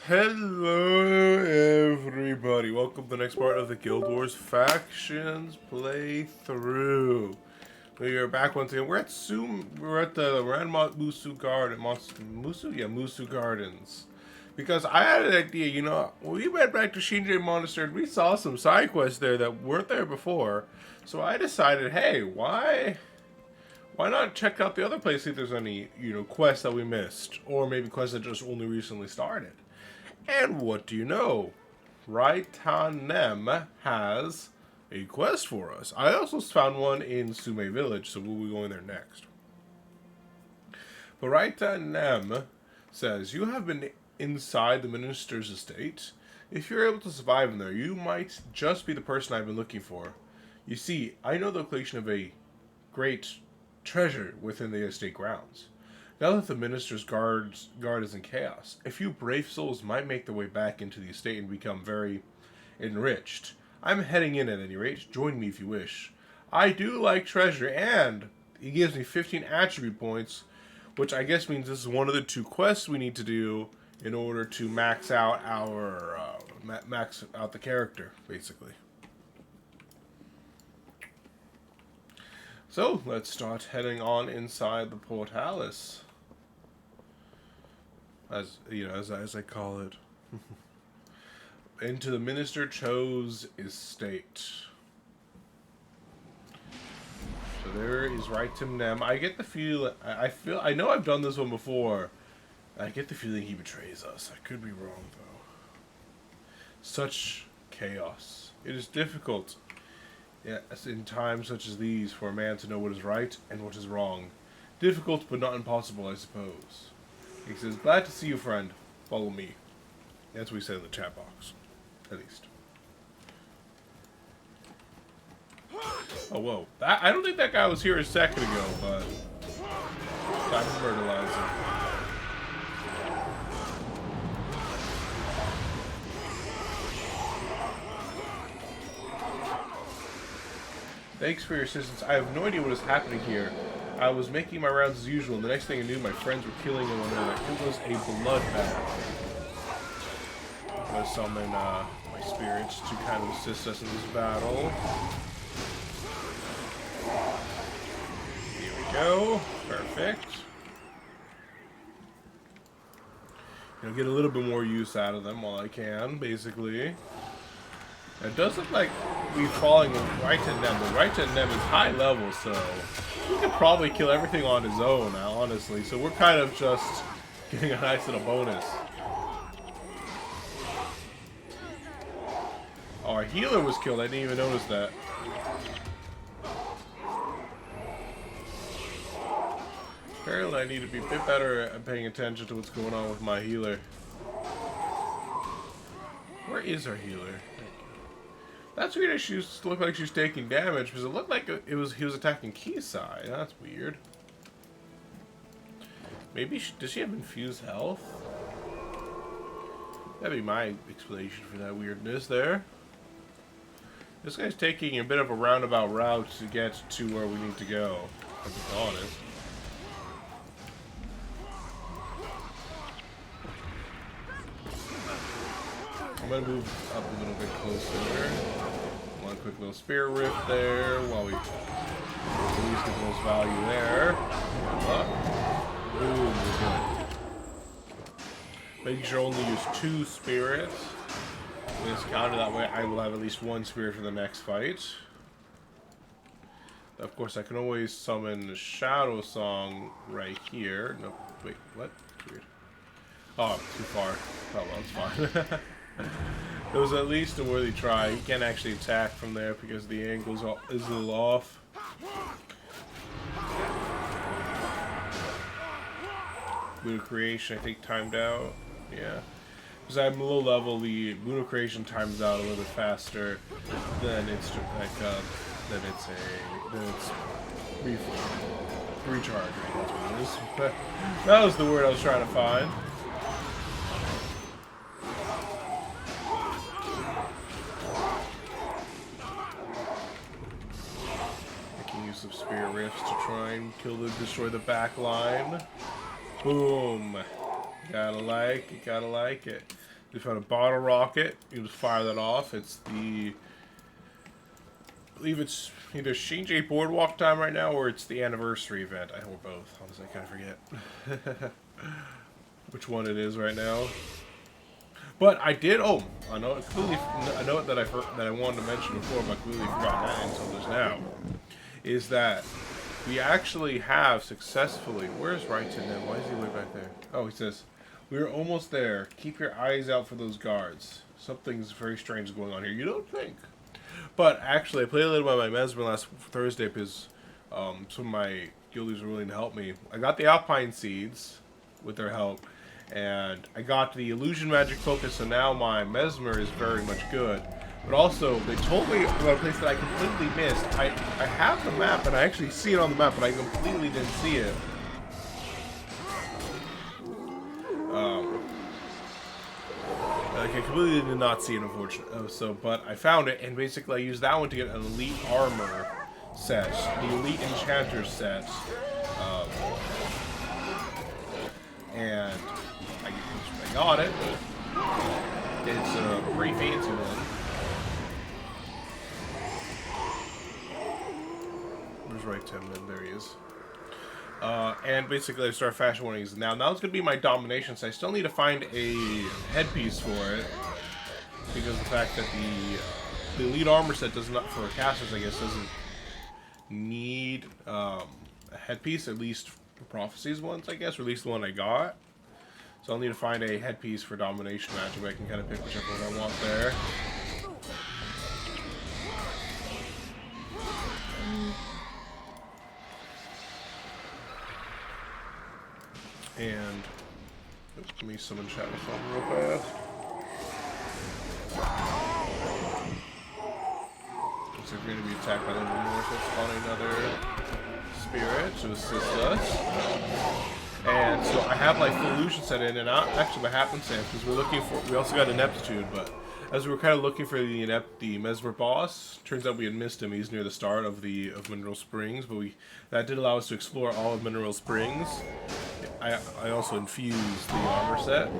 Hello, everybody. Welcome to the next part of the Guild Wars Factions playthrough. We are back once again. We're at the Ranmont Musu Garden. Musu Gardens. Because I had an idea, when we went back to Shinjay Monastery, we saw some side quests there that weren't there before. So I decided, hey, why not check out the other place, see if there's any, quests that we missed. Or maybe quests that just only recently started. And what do you know? Raitanem has a quest for us. I also found one in Sume Village, so we'll be going there next. But Raitanem says, you have been inside the minister's estate. If you're able to survive in there, you might just be the person I've been looking for. You see, I know the location of a great treasure within the estate grounds. Now that the minister's guard is in chaos, a few brave souls might make their way back into the estate and become very enriched. I'm heading in at any rate. Join me if you wish. I do like treasure, and he gives me 15 attribute points, which I guess means this is one of the 2 quests we need to do in order to max out the character, basically. So let's start heading on inside the portalice. As I call it, into the Minister Cho's estate. So there is Raitim Nem. I get the feel. I know I've done this one before. I get the feeling he betrays us. I could be wrong though. Such chaos. It is difficult, in times such as these, for a man to know what is right and what is wrong. Difficult, but not impossible, I suppose. He says, glad to see you, friend. Follow me. That's what he said in the chat box. At least. Oh, whoa. I don't think that guy was here a second ago, but... time to fertilize him. Thanks for your assistance. I have no idea what is happening here. I was making my rounds as usual, and the next thing I knew, my friends were killing one another. It was a bloodbath. I'm going to summon my spirits to kind of assist us in this battle. Here we go. Perfect. Get a little bit more use out of them while I can, basically. It does look like we're falling right to them, but right to them is high level, so he could probably kill everything on his own, honestly. So we're kind of just getting a nice little bonus. Oh, our healer was killed. I didn't even notice that. Apparently I need to be a bit better at paying attention to what's going on with my healer. Where is our healer? That's weird. She looked like she was taking damage because it looked like he was attacking Kisai. That's weird. Maybe does she have infused health? That'd be my explanation for that weirdness there. This guy's taking a bit of a roundabout route to get to where we need to go. To be honest. I'm gonna move up a little bit closer. One quick little spirit rift there while we at least get the most value there. Boom, we're good. Making sure I only use 2 spirits. With this counter, that way I will have at least 1 spirit for the next fight. Of course, I can always summon the Shadow Song right here. No, wait, what? Weird. Oh, too far. Oh well, it's fine. It was at least a worthy try. He can't actually attack from there because the angle's is a little off. Moon of Creation, I think, timed out. Yeah. Because I'm low level, the Moon of Creation times out a little bit faster than it's recharge. That's what it is. That was the word I was trying to find. Of Spirit Rifts to try and destroy the back line. Boom. Gotta like it. They found a bottle rocket. You just fire that off. It's the... I believe it's either Shinji Boardwalk time right now, or it's the anniversary event. Or both. Honestly, I kind of forget which one it is right now. But I did. Oh, I know it completely. I know it that I wanted to mention before, but I completely forgot that until just now. Is that we actually have successfully. Where's Wrighton now? Why is he way back there? Oh, he says we're almost there. Keep your eyes out for those guards. Something's very strange going on here. You don't think? But actually, I played a little by my Mesmer last Thursday because some of my guildies were willing to help me. I got the Alpine Seeds with their help, and I got the Illusion Magic Focus, so now my Mesmer is very much good. But also, they told me about a place that I completely missed. I have the map, and I actually see it on the map, but I completely didn't see it. Like, I completely did not see it, unfortunately. But I found it, and basically I used that one to get an Elite Armor set, the Elite Enchanter set. And I got it. It's a pretty fancy one. Where's Right Tim? There he is. And basically I start fashion warnings. Now it's going to be my domination, so I still need to find a headpiece for it. Because the fact that the Elite Armor set does not, for casters I guess, doesn't need a headpiece, at least for Prophecies ones, I guess, or at least the one I got. So I'll need to find a headpiece for domination magic, but I can kind of pick whichever one I want there. And let me summon Shadow Song real fast. Looks like we're going to be attacked by a little more, so let's spawn another spirit to assist us. And so I have my full illusion set in, and actually by happenstance, because we also got Ineptitude, but as we were kind of looking for the Mesmer boss, turns out we had missed him. He's near the start of Mineral Springs, but that did allow us to explore all of Mineral Springs. I also infused the armor set,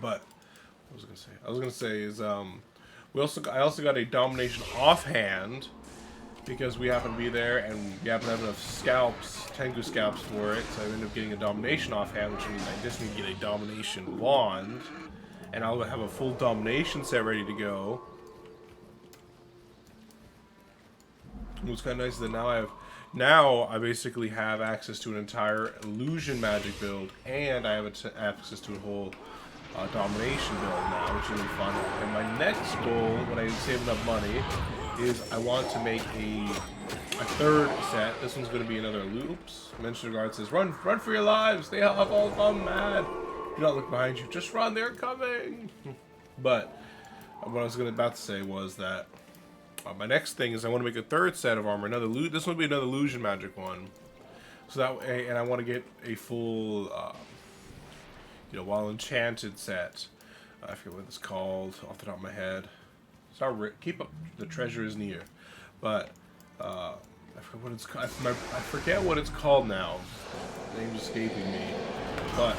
but what I was gonna say is I also got a domination offhand because we happen to be there and we happen to have enough scalps, Tengu scalps for it. So I ended up getting a domination offhand, which means I just need to get a domination wand, and I'll have a full domination set ready to go. What's kind of nice is that now I basically have access to an entire illusion magic build, and I have access to a whole domination build now, which is really fun. And my next goal, when I save enough money, is I want to make a third set. This one's going to be another loops. Mention guard says, "Run for your lives! They have all gone mad. Do not look behind you. Just run. They're coming." But what I was about to say was that my next thing is I want to make a third set of armor. This one will be another illusion magic one. So that way, and I want to get a full, while enchanted set. I forget what it's called off the top of my head. Keep up. The treasure is near, but I forget what it's called. I forget what it's called now. The name's escaping me, but.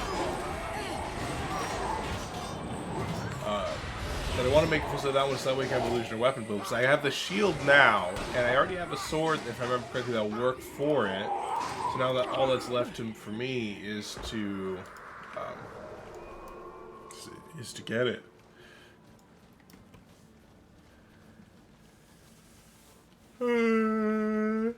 But I want to make full set of that one so that way I can have illusion or weapon build. Because I have the shield now, and I already have a sword, if I remember correctly, that'll work for it. So now that all that's left for me is to get it. Sorry,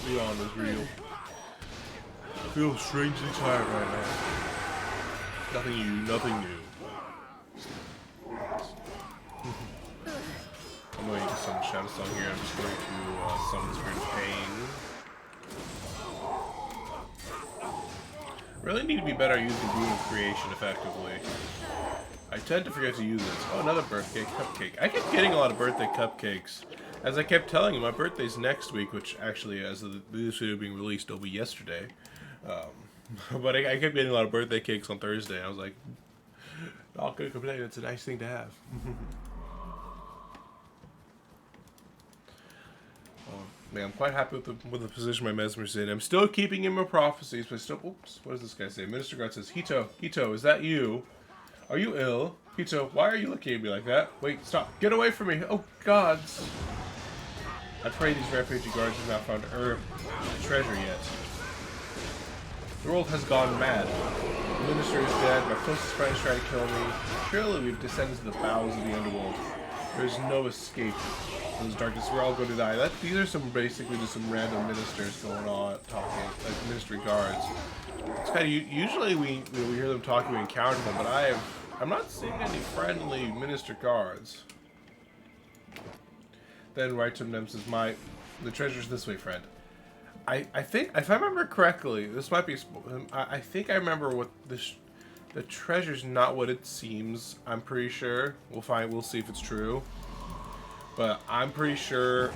Leon is real. I feel strangely tired right now. Nothing new. I'm going to summon Shadow Song here. I'm just going to summon Spirit of Pain. Really need to be better at using Boon of Creation effectively. I tend to forget to use it. Oh, another birthday cupcake. I kept getting a lot of birthday cupcakes. As I kept telling you, my birthday's next week, which actually, as of this video being released, it'll be yesterday. But I kept getting a lot of birthday cakes on Thursday. And I was like, not gonna complain. It's a nice thing to have. Man, I'm quite happy with the position my mesmer's in. I'm still keeping him in prophecies, but still... Oops, what does this guy say? Minister God says, Hito, is that you? Are you ill? Hito, why are you looking at me like that? Wait, stop. Get away from me. Oh, gods. I pray these rampaging guards have not found the treasure yet. The world has gone mad. The minister is dead. My closest friends try to kill me. Surely we've descended to the bowels of the underworld. There's no escape from this darkness. We're all going to die. These are basically just some random ministers going on, talking, like ministry guards. It's kind of usually we hear them talking, we encounter them, but I'm not seeing any friendly minister guards. Then right to them says, the treasure's this way, friend. I think, if I remember correctly, this might be, I think I remember what the treasure's not what it seems. I'm pretty sure. We'll see if it's true. But I'm pretty sure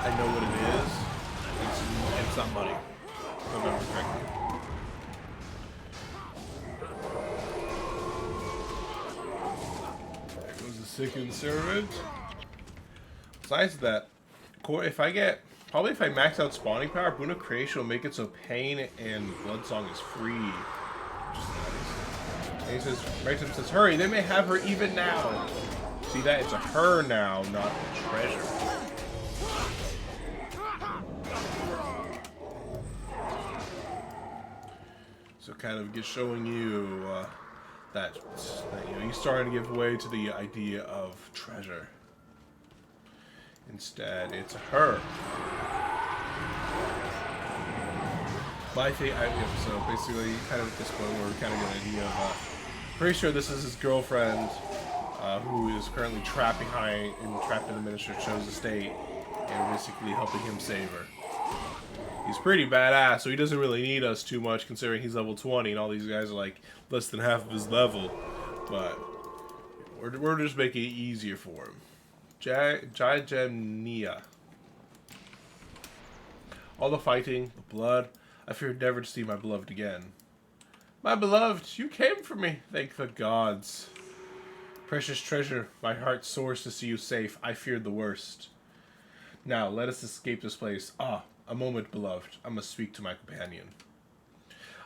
I know what it is. It's not money. If I remember correctly. There goes the second servant. Besides that, if I max out spawning power, Boon of Creation will make it so Pain and Bloodsong is free. Which is nice. And he says, Raitem says, hurry, they may have her even now. See that? It's a her now, not a treasure. So kind of just showing you that he's starting to give way to the idea of treasure. Instead, it's her. My thing, so basically, kind of at this point, we're kind of get an idea of, pretty sure this is his girlfriend, who is currently trapped in the Minister Cho's estate, and basically helping him save her. He's pretty badass, so he doesn't really need us too much, considering he's level 20, and all these guys are like less than half of his level. But we're just making it easier for him. Jajania. All the fighting, the blood. I feared never to see my beloved again. My beloved, you came for me. Thank the gods. Precious treasure, my heart soars to see you safe. I feared the worst. Now, let us escape this place. Ah, a moment, beloved. I must speak to my companion.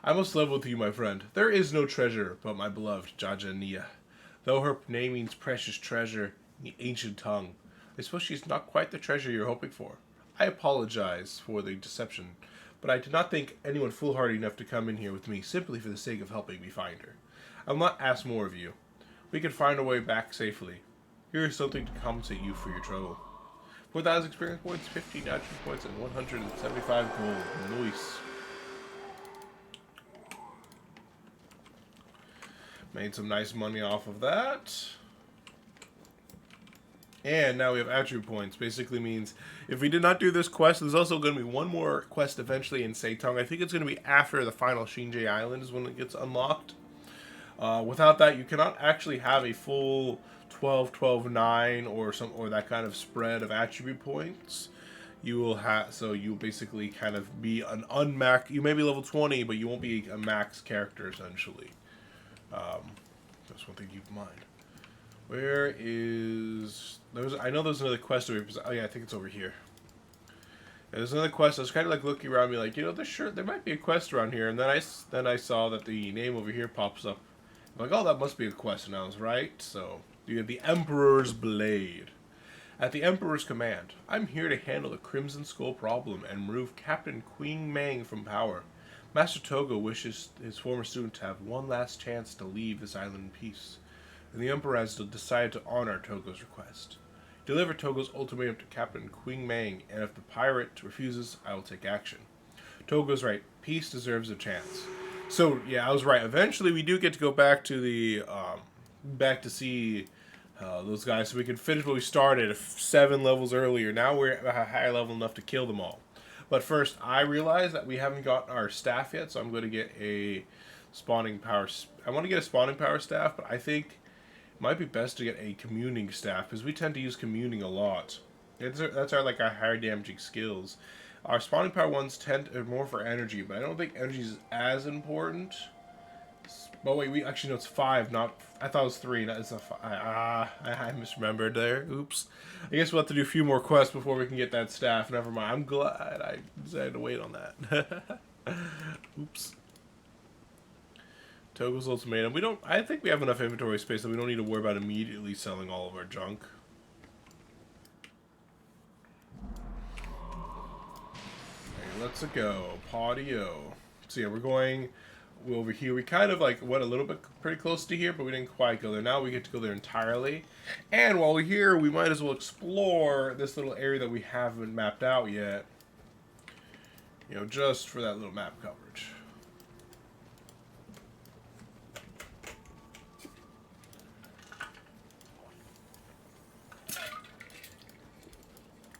I must live with you, my friend. There is no treasure but my beloved Jajania. Though her name means precious treasure in the ancient tongue, I suppose she's not quite the treasure you're hoping for. I apologize for the deception, but I did not think anyone foolhardy enough to come in here with me simply for the sake of helping me find her. I will not ask more of you. We can find a way back safely. Here is something to compensate you for your trouble. 4,000 experience points, 15 attribute points, and 175 gold. Nice. Made some nice money off of that. And now we have attribute points. Basically means if we did not do this quest, there's also going to be one more quest eventually in Seitong. I think it's going to be after the final Shinjei Island is when it gets unlocked. Without that, you cannot actually have a full 12, 12, 9 or that kind of spread of attribute points. You will have, so you'll basically kind of be an unmax. You may be level 20, but you won't be a max character essentially. That's one thing to keep in mind. Where is I know there's another quest over here. Oh yeah, I think it's over here. Yeah, there's another quest. I was kind of like looking around, me like, there might be a quest around here, and then I saw that the name over here pops up. I'm like, oh, that must be a quest, and I was right. So you have the Emperor's Blade. At the Emperor's command, I'm here to handle the Crimson Skull problem and remove Captain Queen Mang from power. Master Togo wishes his former student to have one last chance to leave this island in peace, and the Emperor has decided to honor Togo's request. Deliver Togo's ultimatum to Captain Queen Mang, and if the pirate refuses, I will take action. Togo's right. Peace deserves a chance. So, yeah, I was right. Eventually, we do get to go back to the, back to see those guys, so we can finish what we started 7 levels earlier. Now we're at a higher level enough to kill them all. But first, I realize that we haven't gotten our staff yet, so I'm going to get a spawning power. I want to get a spawning power staff, but I think it might be best to get a communing staff, because we tend to use communing a lot. That's our higher damaging skills. Our spawning power ones are more for energy, but I don't think energy is as important. But wait, we actually know it's 5, not... I thought it was 3, not it's a 5. I misremembered there. Oops. I guess we'll have to do a few more quests before we can get that staff. Never mind. I'm glad I decided to wait on that. Oops. Togo's ultimatum. We don't... I think we have enough inventory space that we don't need to worry about immediately selling all of our junk. Okay, let's go. Patio. So yeah, we're going... over here. We kind of like went a little bit pretty close to here, but we didn't quite go there. Now we get to go there entirely. And while we're here, we might as well explore this little area that we haven't mapped out yet. You know, just for that little map coverage.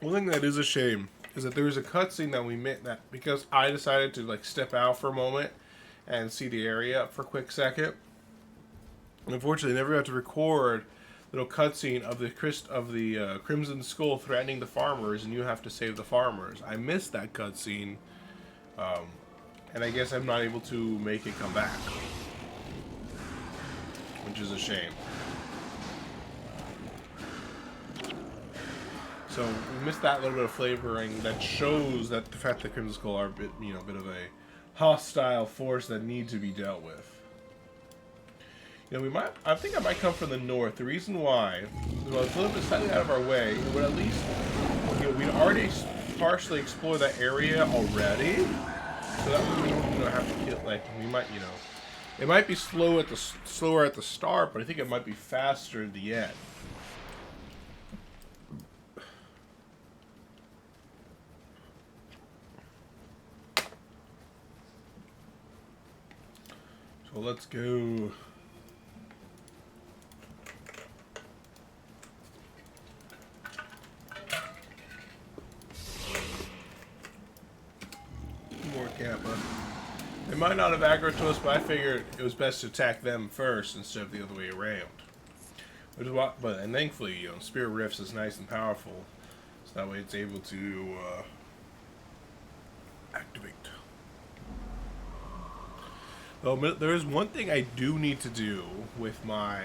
One thing that is a shame is that there was a cutscene that we missed, that because I decided to like step out for a moment and see the area for a quick second. And unfortunately, I never got to record the little cutscene of the Crimson Skull threatening the farmers, and you have to save the farmers. I missed that cutscene, and I guess I'm not able to make it come back, which is a shame. So we missed that little bit of flavoring that shows that the fact that Crimson Skull are a bit, you know, a bit of a hostile force that need to be dealt with. You know, I think I might come from the north. The reason why, well, it's a little bit slightly out of our way, but at least, you know, we'd already partially explored that area already, so that would mean we don't have to kill, like, we might, you know, it might be slower at the start, but I think it might be faster at the end. So let's go. More Kappa. They might not have aggroed to us, but I figured it was best to attack them first instead of the other way around. Which is what, and thankfully, you know, Spirit Rifts is nice and powerful, so that way it's able to activate. Well, there is one thing I do need to do with my,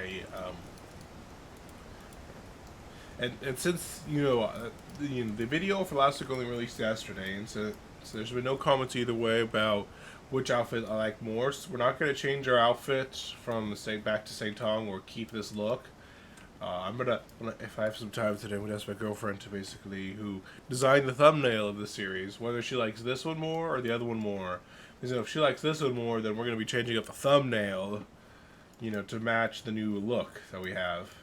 and since, you know, the video for Last Week only released yesterday, and so there's been no comments either way about which outfit I like more. So we're not going to change our outfit from back to St. Tong or keep this look. I'm gonna, if I have some time today, I'm gonna ask my girlfriend to basically, who designed the thumbnail of the series, whether she likes this one more or the other one more. Because if she likes this one more, then we're gonna be changing up the thumbnail, you know, to match the new look that we have,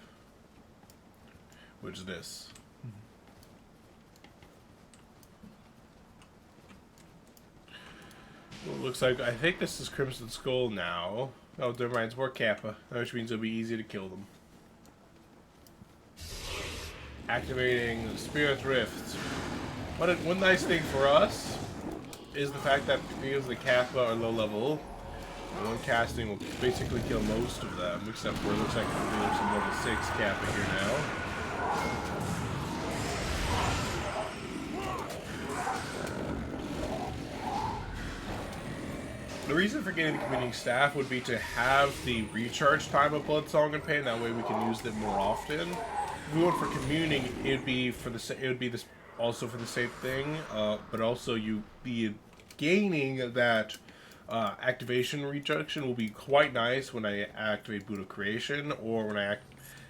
which is this. Well, it looks like, I think this is Crimson Skull now. Oh, never mind, it's more Kappa, which means it'll be easy to kill them. Activating the Spirit Rift. One nice thing for us is the fact that because the Kappa are low level, one casting will basically kill most of them, except for it looks like there's some level 6 Kappa here now. The reason for getting the community staff would be to have the recharge time of Blood Song and Pain. That way we can use them more often. If we went for communing, it would be this also for the same thing, but also you be gaining that activation reduction will be quite nice when I activate Boot of Creation or when I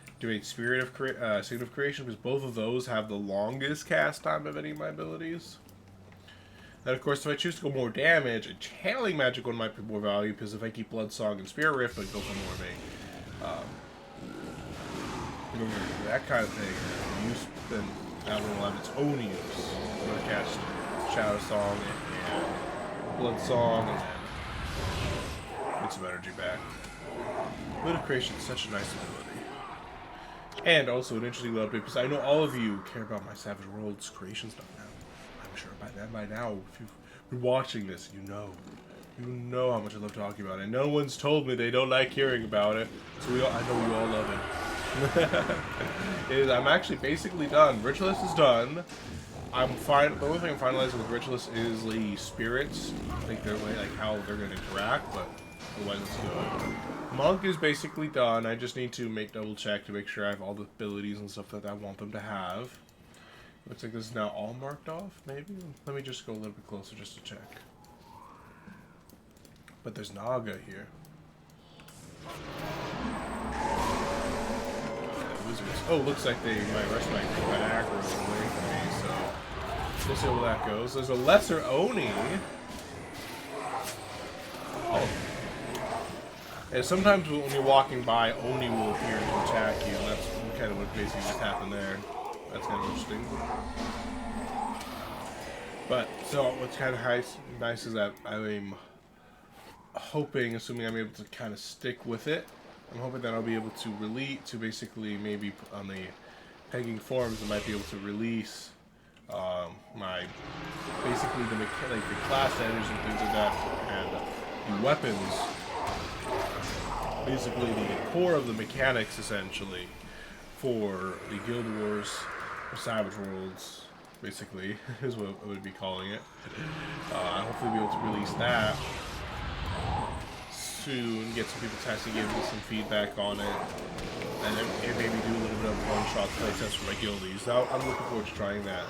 activate Spirit of Creation, because both of those have the longest cast time of any of my abilities. And of course, if I choose to go more damage, a Channeling Magic one might be more value, because if I keep Blood Song and Spirit Rift, I'd go for more of a that kind of thing. Use, then that one will have its own use. I'm going to cast Shadow Song and Blood Song and then get some energy back. Boot of Creation is such a nice ability. And also an interesting little bit, because I know all of you care about my Savage Worlds creation stuff now. I'm sure by now, if you've been watching this, you know how much I love talking about it. And no one's told me they don't like hearing about it, so I know you all love it. I'm actually basically done. Ritualist is done. I'm fine. The only thing I'm finalizing with Ritualist is the spirits. I think their way, like how they're going to interact, but Otherwise, it's good. Monk is basically done. I just need to double check to make sure I have all the abilities and stuff that I want them to have. Looks like this is now all marked off, maybe? Let me just go a little bit closer just to check. But there's Naga here. Wizards. Oh, looks like they might rest my aggro away from me, so we'll see how that goes. There's a lesser Oni. Oh. And sometimes when you're walking by, Oni will appear to attack you, and that's kind of what basically just happened there. That's kind of interesting. But, so what's kind of nice is that I'm hoping, assuming I'm able to kind of stick with it, I'm hoping that I'll be able to basically maybe on the pegging forms, I might be able to release my, basically the class editors and things like that, and the weapons, basically the core of the mechanics essentially for the Guild Wars or Savage Worlds, basically, is what I would be calling it. Hopefully be able to release that soon, get some people to actually give me some feedback on it, and then maybe do a little bit of one-shot playtest for my guildies. So I'm looking forward to trying that.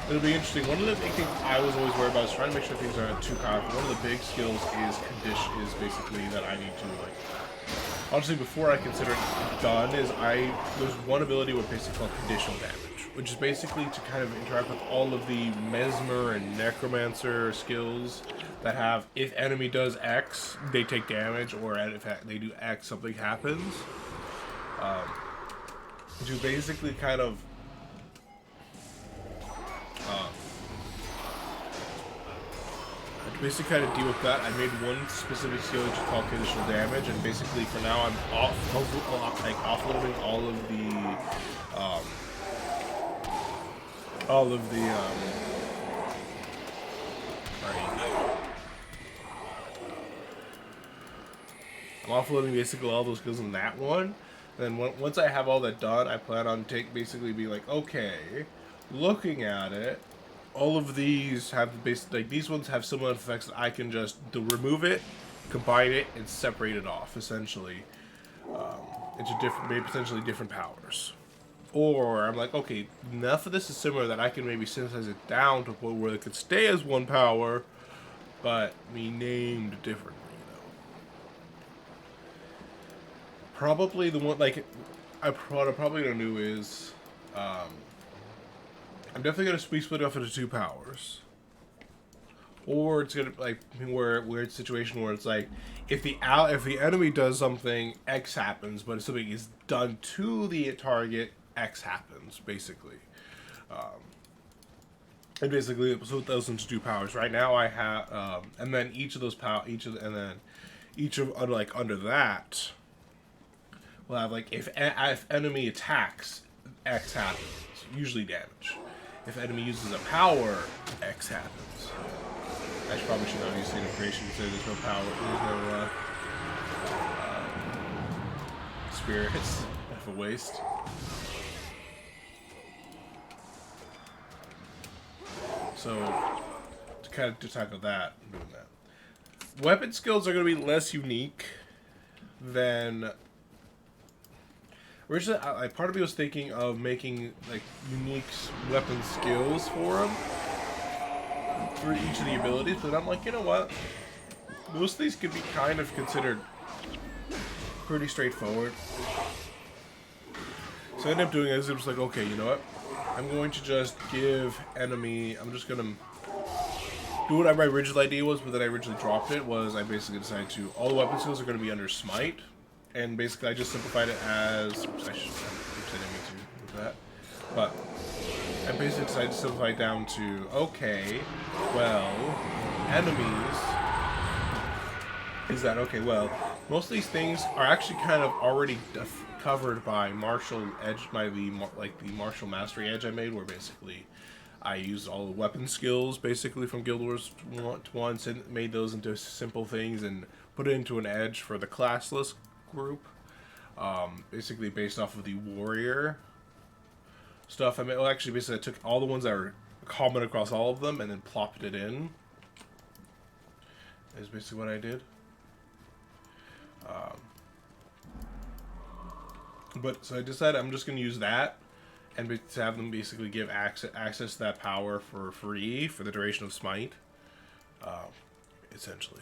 It'll be interesting. One of the big things I was always worried about is trying to make sure things aren't too powerful. One of the big skills is basically that I need to, like, honestly, before I consider it done, there's one ability with basically called conditional damage, which is basically to kind of interact with all of the Mesmer and Necromancer skills that have, if enemy does X, they take damage, or if they do X, something happens. To basically kind of deal with that. I made one specific skill which is called conditional damage, and basically for now I'm offloading I'm offloading basically all those skills in that one. And then once I have all that done, I plan on basically be like, okay, looking at it, all of these have these ones have similar effects that I can just remove it, combine it, and separate it off essentially into maybe potentially different powers. Or I'm like, okay, enough of this is similar that I can maybe synthesize it down to a point where it could stay as one power, but be named differently. Probably the one, like, what I'm probably gonna do is, I'm definitely gonna split it off into two powers. Or it's gonna, like, weird situation where it's like, if the enemy does something, X happens, but if something is done to the target, X happens, basically. And basically split those into two powers. Right now I have, and then each of under that. We'll have, like, if enemy attacks, X happens. Usually damage. If enemy uses a power, X happens. I probably should not use state of creation because there's no power. There's no spirits. That's a waste. So, to kind of tackle that, I'm doing that. Weapon skills are going to be less unique than... Originally, part of me was thinking of making, like, unique weapon skills for them, for each of the abilities, but I'm like, you know what? Most of these could be kind of considered pretty straightforward. So I ended up doing it, I was like, okay, you know what? I'm going to just give enemy, I'm just going to do what my original idea was, but then I originally dropped it, was I basically decided to, all the weapon skills are going to be under Smite. And basically, I just simplified it as... Oops, I didn't mean to do that. But I basically decided to simplify it down to, okay, well, enemies... Is that, okay, well, most of these things are actually kind of already covered by Martial Edge, the Martial Mastery Edge I made, where basically I used all the weapon skills, basically, from Guild Wars 1, and made those into simple things, and put it into an edge for the classless group, basically based off of the warrior stuff. I mean, well, actually, basically, I took all the ones that were common across all of them and then plopped it in. Is basically what I did. But so I decided I'm just going to use that and to have them basically give access to that power for free for the duration of Smite, essentially.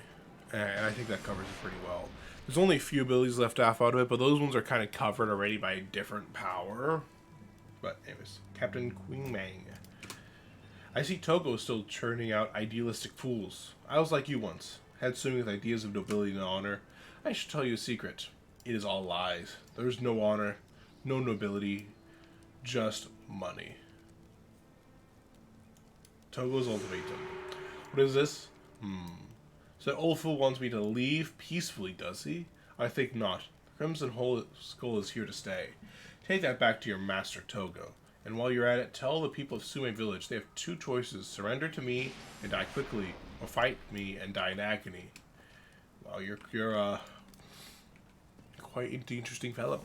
And I think that covers it pretty well. There's only a few abilities left off out of it, but those ones are kind of covered already by a different power. But anyways, Captain Queen Mang. I see Togo still churning out idealistic fools. I was like you once, had swimming with ideas of nobility and honor. I should tell you a secret. It is all lies. There's no honor, no nobility, just money. Togo's ultimatum. What is this? So that old fool wants me to leave peacefully, does he? I think not. Crimson Skull is here to stay. Take that back to your Master Togo. And while you're at it, tell the people of Sume Village they have two choices. Surrender to me and die quickly, or fight me and die in agony. Well, you're quite an interesting fellow.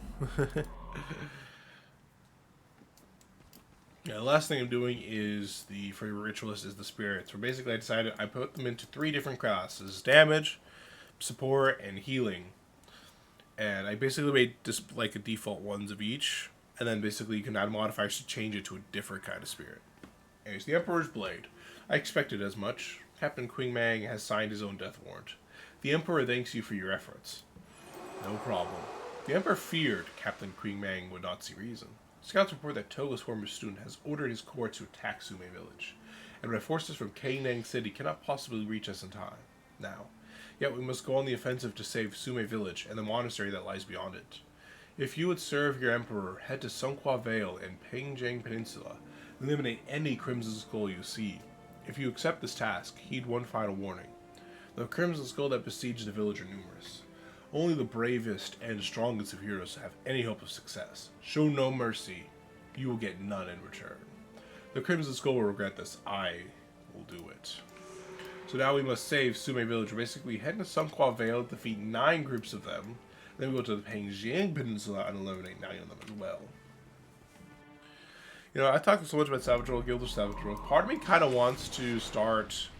Yeah, the last thing I'm doing is for your ritualist is the spirits. Where basically I decided I put them into 3 different classes: damage, support, and healing. And I basically made just like a default ones of each, and then basically you can add modifiers to change it to a different kind of spirit. Anyways, the Emperor's Blade. I expected as much. Captain Queen Mang has signed his own death warrant. The Emperor thanks you for your efforts. No problem. The Emperor feared Captain Queen Mang would not see reason. Scouts report that Togo's former student has ordered his corps to attack Sume Village, and red forces from Kaineng City cannot possibly reach us in time. Now, yet we must go on the offensive to save Sume Village and the monastery that lies beyond it. If you would serve your Emperor, head to Songkwa Vale and Pengjang Peninsula. Eliminate any Crimson Skull you see. If you accept this task, heed one final warning. The Crimson Skull that besiege the village are numerous. Only the bravest and strongest of heroes have any hope of success. Show no mercy. You will get none in return. The Crimson Skull will regret this. I will do it. So now we must save Sume Village. We're basically heading to Songkwa Vale, defeat 9 groups of them. Then we go to the Pengjang Peninsula and eliminate 9 of them as well. You know, I talked so much about Savage World, Guild of Savage World. Part of me kind of wants to start...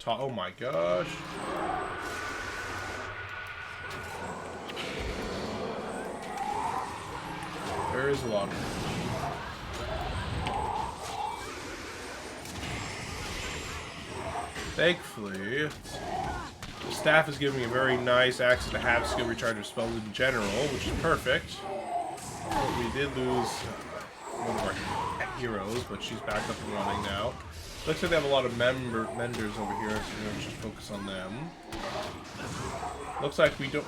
oh my gosh. There is a lot of it. Thankfully, the staff is giving me a very nice access to half skill recharge of spells in general, which is perfect. But we did lose one of our heroes, but she's back up and running now. Looks like they have a lot of menders over here, so we're going to just focus on them. Looks like we don't...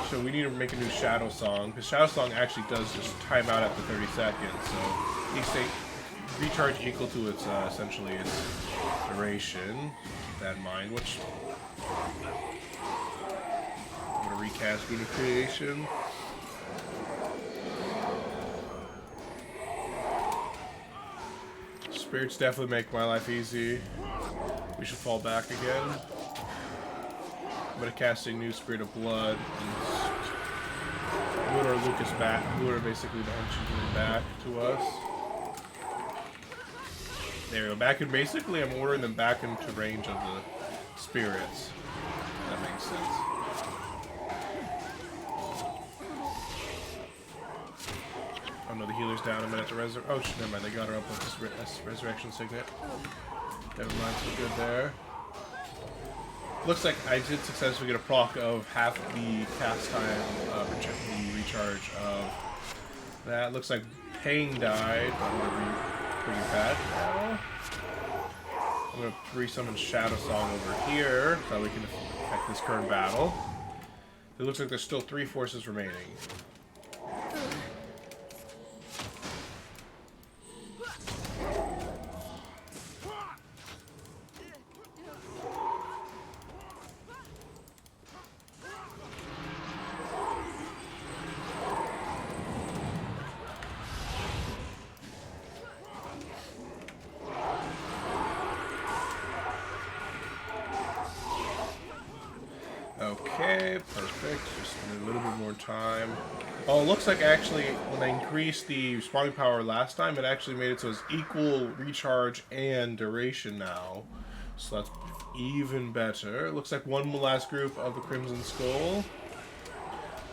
so we need to make a new Shadow Song, because Shadow Song actually does just time out after 30 seconds, so each state recharge equal to its, essentially its duration. Keep that in mind, which... I'm going to recast Rune of Creation. Spirits definitely make my life easy. We should fall back again. I'm going to cast a new Spirit of Blood and lure Lucas back, lure basically the Hunchkin back to us. There we go. Back in, basically I'm ordering them back into range of the spirits. That makes sense. Oh no, the healer's down. I'm gonna have to resurrect. Oh, never mind. They got her up with this resurrection signet. Never mind. So good there. Looks like I did successfully get a proc of half the cast time, the recharge of that. Looks like Pain died. I'm gonna bring it back now. I'm gonna re-summon Shadow Song over here so we can affect this current battle. It looks like there's still 3 forces remaining. Okay, perfect. Just a little bit more time. Oh, it looks like actually when I increased the spawning power last time, it actually made it so it's equal recharge and duration now. So that's even better. Looks like one last group of the Crimson Skull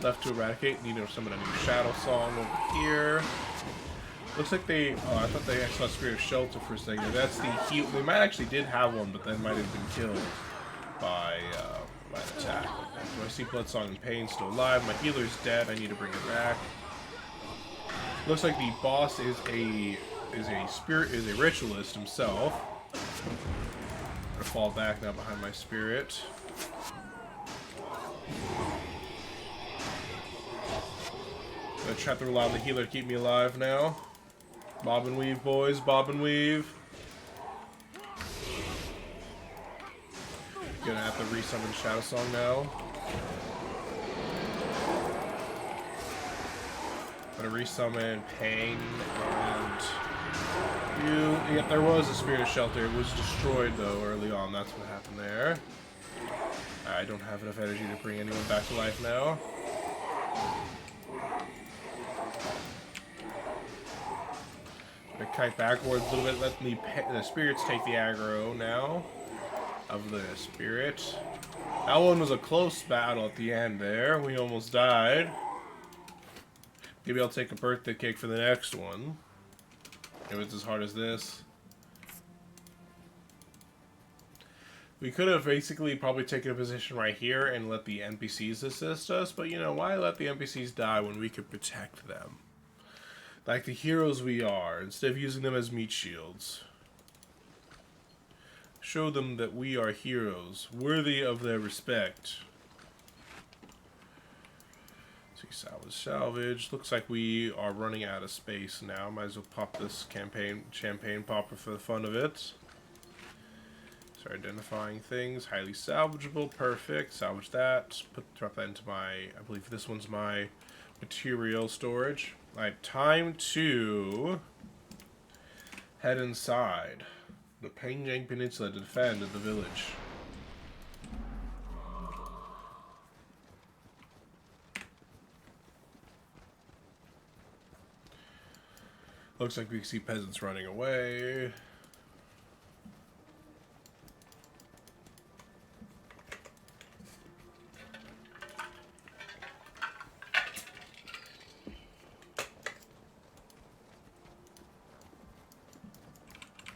left to eradicate. Need to summon a new Shadow Song over here. Looks like they... Oh, I thought they saw Spirit of Shelter for a second. That's the heal... They might actually did have one, but then might have been killed by an attack. Do I see Bloodsong and Pain still alive? My healer's dead. I need to bring it back. Looks like the boss is a ritualist himself. I'm gonna fall back now behind my spirit. I'm gonna try to rely on the healer to keep me alive now. Bob and weave, boys. Bob and weave. Gonna have to resummon Shadow Song now. Gonna resummon Pain and you. Yep, there was a Spirit of Shelter. It was destroyed though early on. That's what happened there. I don't have enough energy to bring anyone back to life now. Gonna kite backwards a little bit. Let the spirits take the aggro now of the spirit. That one was a close battle at the end there. We almost died. Maybe I'll take a birthday cake for the next one. If it's as hard as this. We could have basically probably taken a position right here and let the NPCs assist us, but you know, why let the NPCs die when we could protect them? Like the heroes we are, instead of using them as meat shields. Show them that we are heroes, worthy of their respect. Salvage. Looks like we are running out of space now. Might as well pop this champagne popper for the fun of it. Start identifying things. Highly salvageable. Perfect. Salvage that. Drop that into my... I believe this one's my material storage. Alright, time to head inside the Penjang Peninsula to defend the village. Looks like we see peasants running away.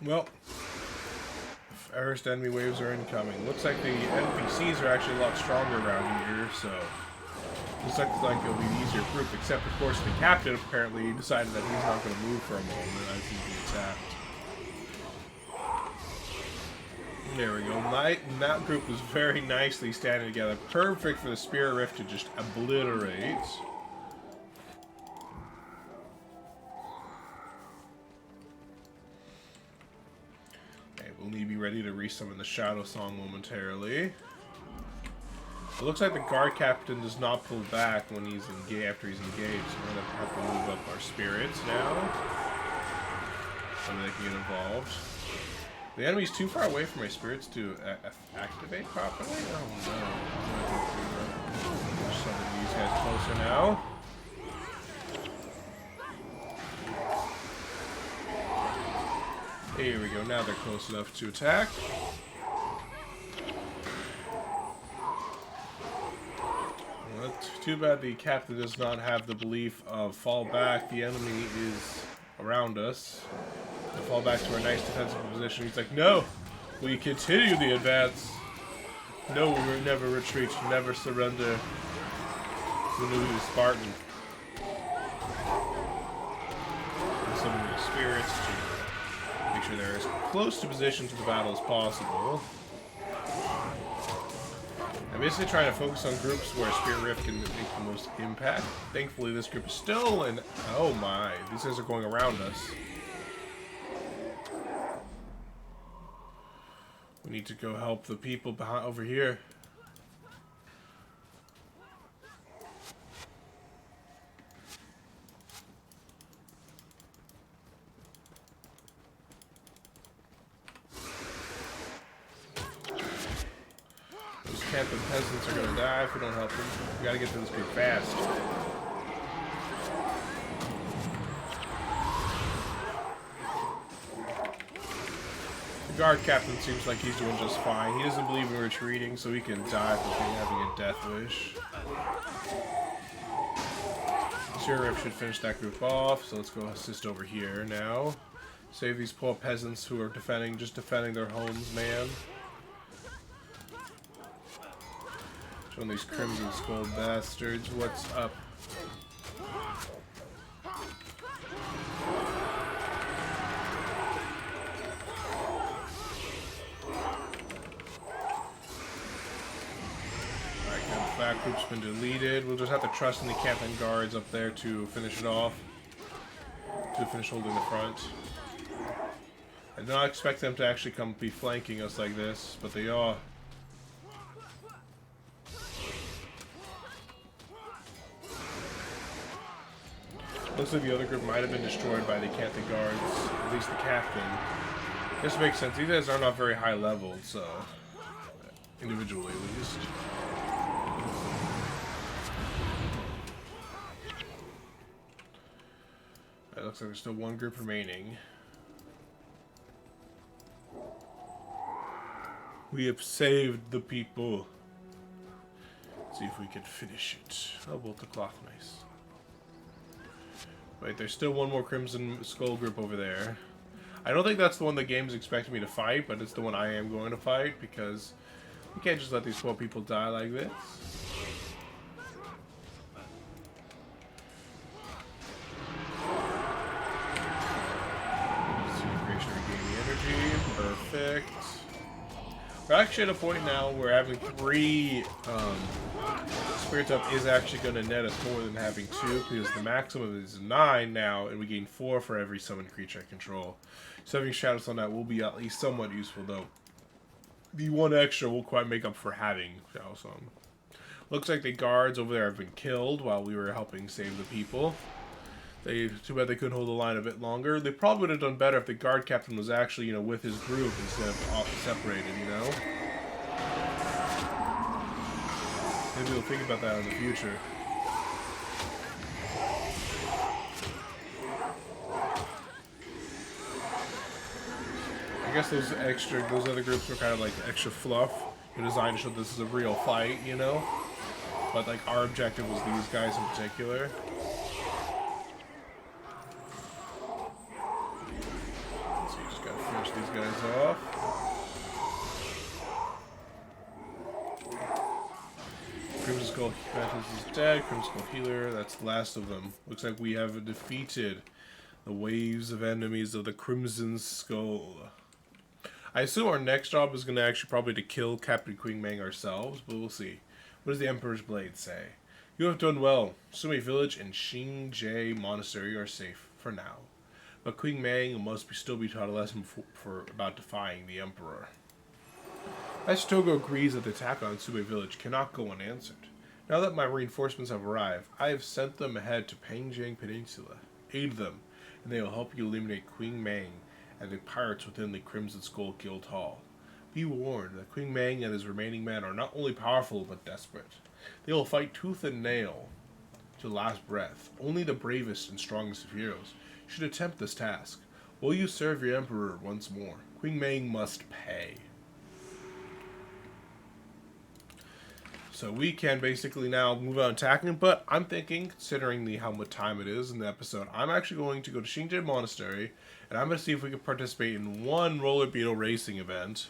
Well, first enemy waves are incoming. Looks like the NPCs are actually a lot stronger around here, so... Looks like it'll be an easier group, except of course the captain apparently decided that he's not going to move for a moment as he's being attacked. There we go. That group was very nicely standing together. Perfect for the Spirit Rift to just obliterate. Okay, we'll need to be ready to resummon the Shadow Song momentarily. It looks like the guard captain does not pull back when he's after he's engaged, so we're going to have to move up our spirits now. So they can get involved. The enemy's too far away from my spirits to activate properly? Oh no. I'm some of these guys closer now. Here we go, now they're close enough to attack. Too bad the captain does not have the belief of fall back. The enemy is around us. To fall back to our nice defensive position. He's like, no, we continue the advance. No, we will never retreat, never surrender. The new Spartan. And some of the spirits to make sure they're as close to position to the battle as possible. I'm basically trying to focus on groups where Spirit Rift can make the most impact. Thankfully, this group is still in... Oh my, these guys are going around us. We need to go help the people behind over here. The peasants are gonna die if we don't help them. We gotta get to this group fast. guard captain seems like he's doing just fine. He doesn't believe in retreating, so he can die without having a death wish. Sheriff should finish that group off, so let's go assist over here now. Save these poor peasants who are just defending their homes, man. Showing these Crimson Skull bastards what's up. Back group's been deleted. We'll just have to trust in the captain guards up there to finish it off. To finish holding the front. I do not expect them to actually come be flanking us like this, but they are. Looks like the other group might have been destroyed by the captain guards, at least the captain. This makes sense. These guys are not very high leveled, so individually at least. It looks like there's still one group remaining. We have saved the people. Let's see if we can finish it. Oh, bolt the cloth, nice. Wait, there's still one more Crimson Skull group over there. I don't think that's the one the game's expecting me to fight, but it's the one I am going to fight because we can't just let these poor people die like this. Perfect. We're actually at a point now where having 3 Spirits Up is actually going to net us more than having 2, because the maximum is 9 now, and we gain 4 for every summoned creature I control. So having Shadows on that will be at least somewhat useful, though. The 1 extra will quite make up for having Shadows on. Looks like the guards over there have been killed while we were helping save the people. Too bad they couldn't hold the line a bit longer. They probably would have done better if the guard captain was actually, you know, with his group instead of separated, you know? Maybe we'll think about that in the future. I guess those other groups were kind of like extra fluff. They're designed to show this is a real fight, you know? But like our objective was these guys in particular. These guys off. Crimson Skull Mantis is dead. Crimson Skull Healer, that's the last of them. Looks like we have defeated the waves of enemies of the Crimson Skull. I assume our next job is going to actually probably to kill Captain Queen Mang ourselves, but we'll see. What does the Emperor's Blade say? You have done well. Sume Village and Xinjie Monastery are safe for now. But Queen Mang must still be taught a lesson for about defying the Emperor. Master Togo agrees that the attack on Sume Village cannot go unanswered. Now that my reinforcements have arrived, I have sent them ahead to Pangjang Peninsula. Aid them, and they will help you eliminate Queen Mang and the pirates within the Crimson Skull Guild Hall. Be warned that Queen Mang and his remaining men are not only powerful but desperate. They will fight tooth and nail to the last breath. Only the bravest and strongest of heroes should attempt this task. Will you serve your Emperor once more? Queen Mang must pay. So we can basically now move on attacking, but I'm thinking, considering how much time it is in the episode, I'm actually going to go to Xinjie Monastery, and I'm going to see if we can participate in one roller beetle racing event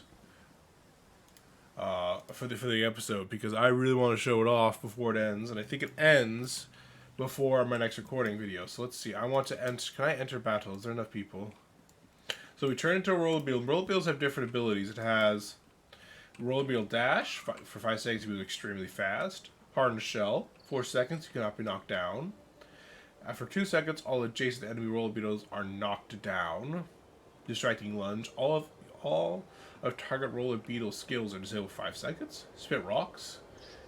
for the episode, because I really want to show it off before it ends, and I think it ends before my next recording video. So let's see. I want to enter. Can I enter battle? Is there enough people? So we turn into a roller beetle. Roller beetles have different abilities. It has roller beetle dash for 5 seconds. You move extremely fast. Hardened shell. 4 seconds. You cannot be knocked down. After 2 seconds, all adjacent enemy roller beetles are knocked down. Distracting lunge. All of target roller beetle skills are disabled for 5 seconds. Spit rocks.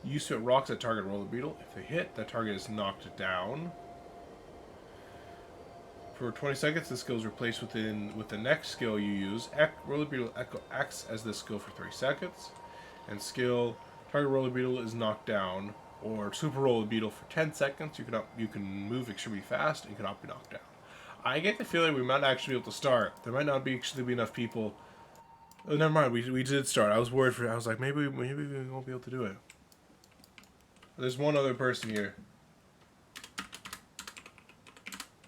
You spit rocks at target roller beetle. If they hit, that target is knocked down. For 20 seconds, this skill is replaced with the next skill you use. Roller beetle echo acts as this skill for 3 seconds. And skill target roller beetle is knocked down. Or super roller beetle for 10 seconds. You can move extremely fast and cannot be knocked down. I get the feeling we might actually be able to start. There might not actually be enough people Oh, never mind. We did start. I was worried for. I was like, maybe we won't be able to do it. There's one other person here.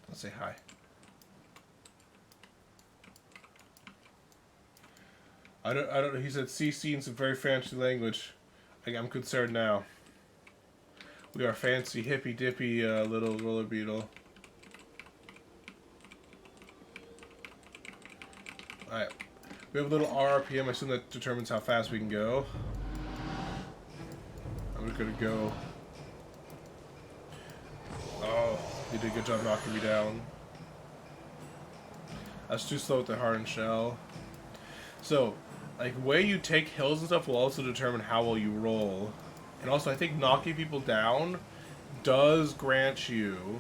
Let's say hi. I don't know. He said CC in some very fancy language. I'm concerned now. We are fancy, hippy dippy little roller beetle. Alright. We have a little RPM. I assume that determines how fast we can go. I'm gonna go. Oh, you did a good job knocking me down. That's too slow with the hardened shell. So, like, the way you take hills and stuff will also determine how well you roll. And also, I think knocking people down does grant you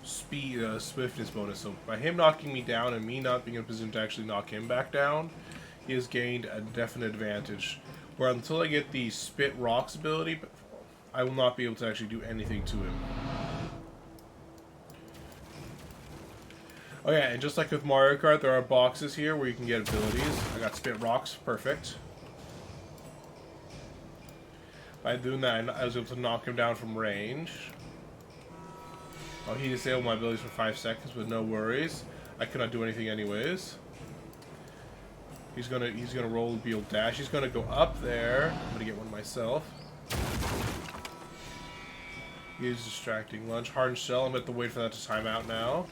speed, swiftness bonus. So by him knocking me down and me not being in a position to actually knock him back down, he has gained a definite advantage. Where until I get the spit rocks ability, I will not be able to actually do anything to him. Oh yeah, and just like with Mario Kart, there are boxes here where you can get abilities. I got spit rocks, perfect. By doing that, I was able to knock him down from range. Oh, he disabled my abilities for 5 seconds, but no worries. I cannot do anything anyways. He's gonna roll Beal dash. He's gonna go up there. I'm gonna get one myself. He's distracting lunge. Hardened shell. I'm gonna have to wait for that to time out now.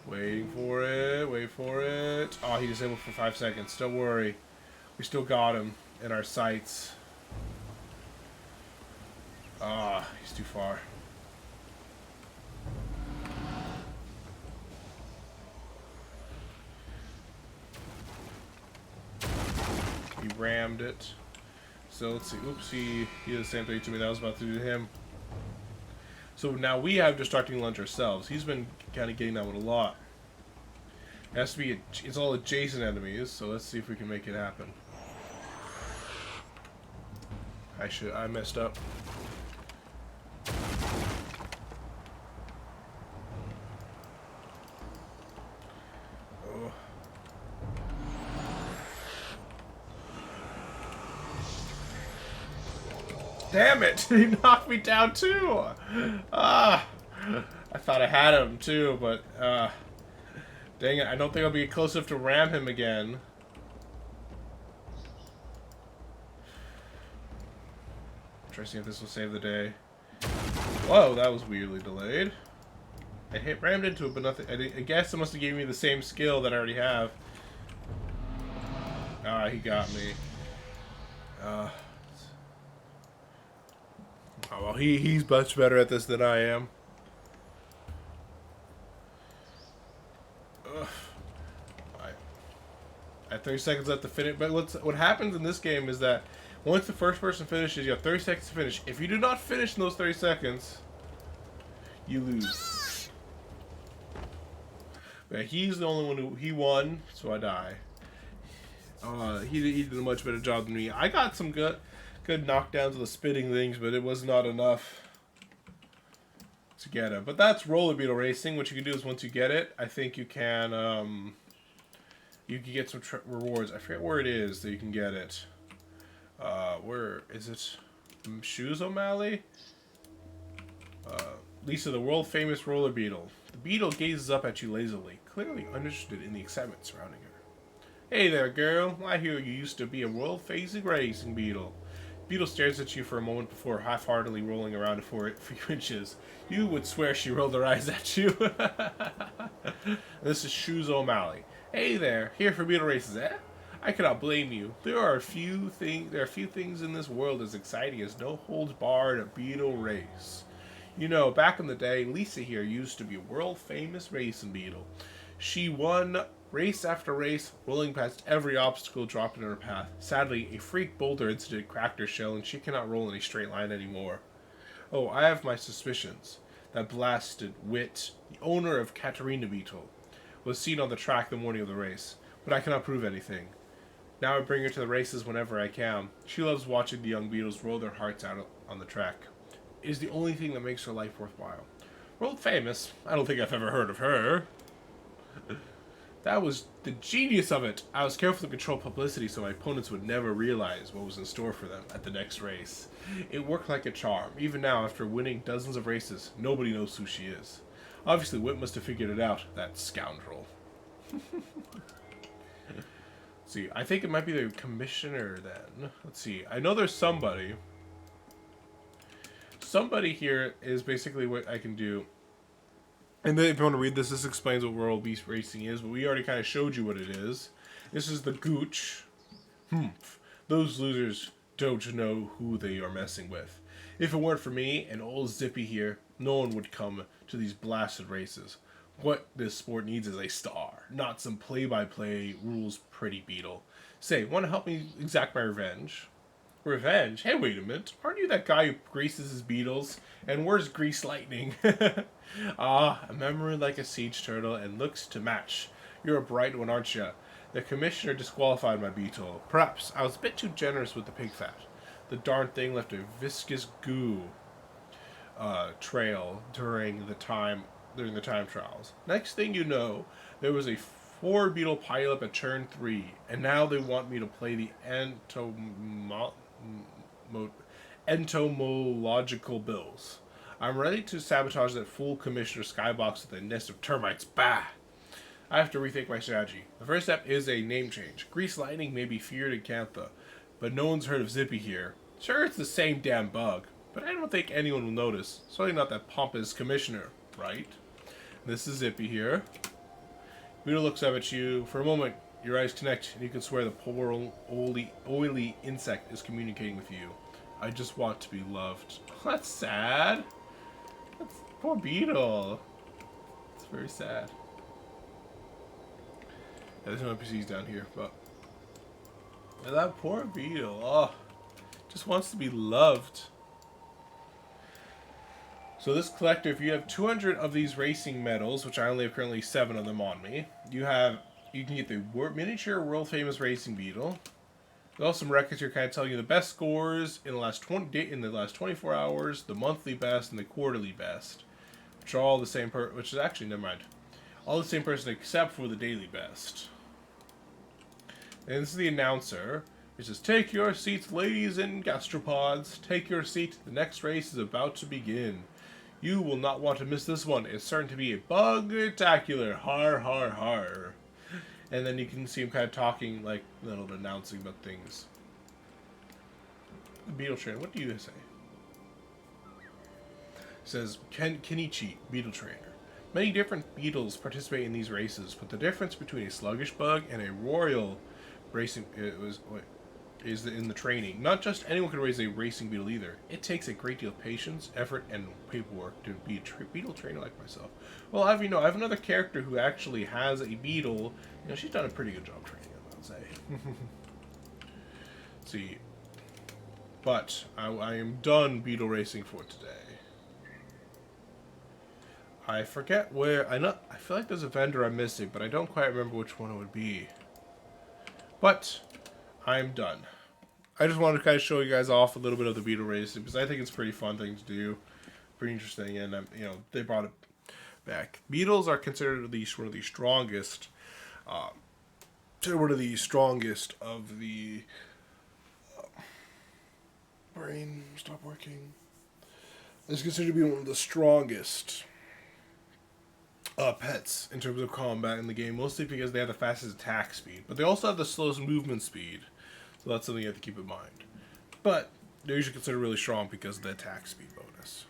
Waiting for it. Wait for it. Oh, he disabled for 5 seconds. Don't worry. We still got him in our sights. Ah, he's too far. He rammed it. So let's see. Oops, he did the same thing to me that I was about to do to him. So now we have distracting lunge ourselves. He's been kind of getting that one a lot. It has to be. It's all adjacent enemies. So let's see if we can make it happen. I messed up. Oh. Damn it! He knocked me down too! Ah! I thought I had him too, but dang it, I don't think I'll be close enough to ram him again. Try to see if this will save the day. Whoa, that was weirdly delayed. I rammed into it, but nothing. I guess it must have given me the same skill that I already have. Ah, he got me. Oh well, he's much better at this than I am. Ugh. I have 30 seconds left to finish. But what happens in this game is that once the first person finishes, you have 30 seconds to finish. If you do not finish in those 30 seconds, you lose. But he's the only one he won, so I die. He did a much better job than me. I got some good knockdowns of the spitting things, but it was not enough to get him. But that's roller beetle racing. What you can do is once you get it, I think you can get some rewards. I forget where it is that you can get it. Where is it? Shoes O'Malley? Lisa, the world famous roller beetle. The beetle gazes up at you lazily, clearly uninterested in the excitement surrounding her. Hey there, girl. I hear you used to be a world-famous racing beetle. Beetle stares at you for a moment before half-heartedly rolling around for a few inches. You would swear she rolled her eyes at you. This is Shoes O'Malley. Hey there, here for beetle races, eh? I cannot blame you. There are few things in this world as exciting as no holds barred beetle race. You know, back in the day, Lisa here used to be a world-famous racing beetle. She won race after race, rolling past every obstacle dropped in her path. Sadly, a freak boulder incident cracked her shell, and she cannot roll in a straight line anymore. Oh, I have my suspicions. That blasted wit, the owner of Katarina Beetle, was seen on the track the morning of the race, but I cannot prove anything. Now I bring her to the races whenever I can. She loves watching the young beetles roll their hearts out on the track. It is the only thing that makes her life worthwhile. World famous? I don't think I've ever heard of her. That was the genius of it. I was careful to control publicity so my opponents would never realize what was in store for them at the next race. It worked like a charm. Even now, after winning dozens of races, nobody knows who she is. Obviously, Whip must have figured it out, that scoundrel. See, I think it might be the commissioner then. Let's see. I know there's somebody. Somebody here is basically what I can do. And then if you want to read this, this explains what World Beast Racing is, but we already kind of showed you what it is. This is the Gooch. Those losers don't know who they are messing with. If it weren't for me and old Zippy here, no one would come to these blasted races. What this sport needs is a star, not some play-by-play rules pretty beetle. Say, want to help me exact my revenge? Revenge? Hey, wait a minute. Aren't you that guy who greases his beetles? And where's Grease Lightning? A memory like a siege turtle and looks to match. You're a bright one, aren't you? The commissioner disqualified my beetle. Perhaps I was a bit too generous with the pig fat. The darn thing left a viscous goo trail during the time trials. Next thing you know, there was a 4 beetle pileup at turn 3, and now they want me to play the entomological bills. I'm ready to sabotage that fool Commissioner Skybox with a nest of termites. Bah! I have to rethink my strategy. The first step is a name change. Grease Lightning may be feared in Cantha, but no one's heard of Zippy here. Sure, it's the same damn bug, but I don't think anyone will notice. Certainly not that pompous commissioner, right? This is Zippy here. Beetle looks up at you. For a moment, your eyes connect, and you can swear the poor oily insect is communicating with you. I just want to be loved. That's sad. That's poor Beetle. It's very sad. Yeah, there's no NPCs down here, but that poor Beetle. Oh, just wants to be loved. So this collector, if you have 200 of these racing medals, which I only have currently 7 of them on me, you can get the miniature world famous racing beetle. There's also some records here kind of telling you the best scores in the last 24 hours, the monthly best, and the quarterly best, which are all the same which is actually, never mind, all the same person except for the daily best. And this is the announcer. It says, "Take your seats, ladies and gastropods. Take your seat. The next race is about to begin. You will not want to miss this one. It's certain to be a bug-tacular. Har, har, har." And then you can see him kind of talking, like, little announcing about things. The Beetle Trainer, what do you say? It says, Kenichi, Beetle Trainer. Many different beetles participate in these races, but the difference between a sluggish bug and a royal racing is in the training. Not just anyone can raise a racing beetle either. It takes a great deal of patience, effort, and paperwork to be a beetle trainer like myself. Well, I have another character who actually has a beetle. You know, she's done a pretty good job training, I would say. See, but I am done beetle racing for today. I forget where. I feel like there's a vendor I'm missing, but I don't quite remember which one it would be. But I'm done. I just wanted to kind of show you guys off a little bit of the beetle racing because I think it's a pretty fun thing to do, pretty interesting, and you know, they brought it back. Beetles are considered at least one of the strongest. One of the strongest of the brain. Stop working. It's considered to be one of the strongest pets in terms of combat in the game, mostly because they have the fastest attack speed, but they also have the slowest movement speed. So that's something you have to keep in mind. But they're usually considered really strong because of the attack speed bonus.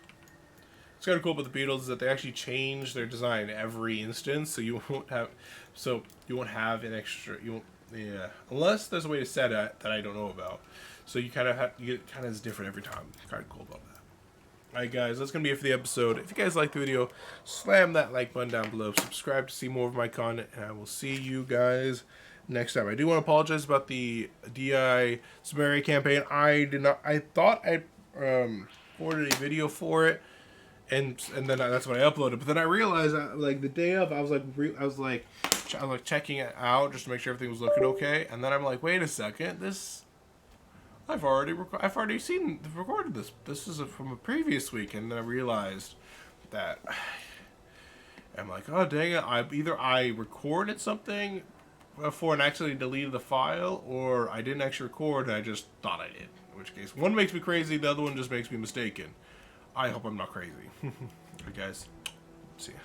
What's kind of cool about the beetles is that they actually change their design every instance, so you won't have an extra. Unless there's a way to set it that I don't know about. So you kind of have it's different every time. It's kind of cool about that. Alright guys, that's going to be it for the episode. If you guys like the video, slam that like button down below. Subscribe to see more of my content, and I will see you guys next time. I do want to apologize about the DI Samaria campaign. I thought I ordered a video for it, and then that's when I uploaded. But then I realized, like the day of, I was checking it out just to make sure everything was looking okay. And then I'm like, wait a second, I've already recorded this. This is from a previous week, and then I realized that I'm like, oh dang it! I recorded something before and actually deleted the file, or I didn't actually record and I just thought I did. In which case, one makes me crazy, the other one just makes me mistaken. I hope I'm not crazy. Alright guys, see ya.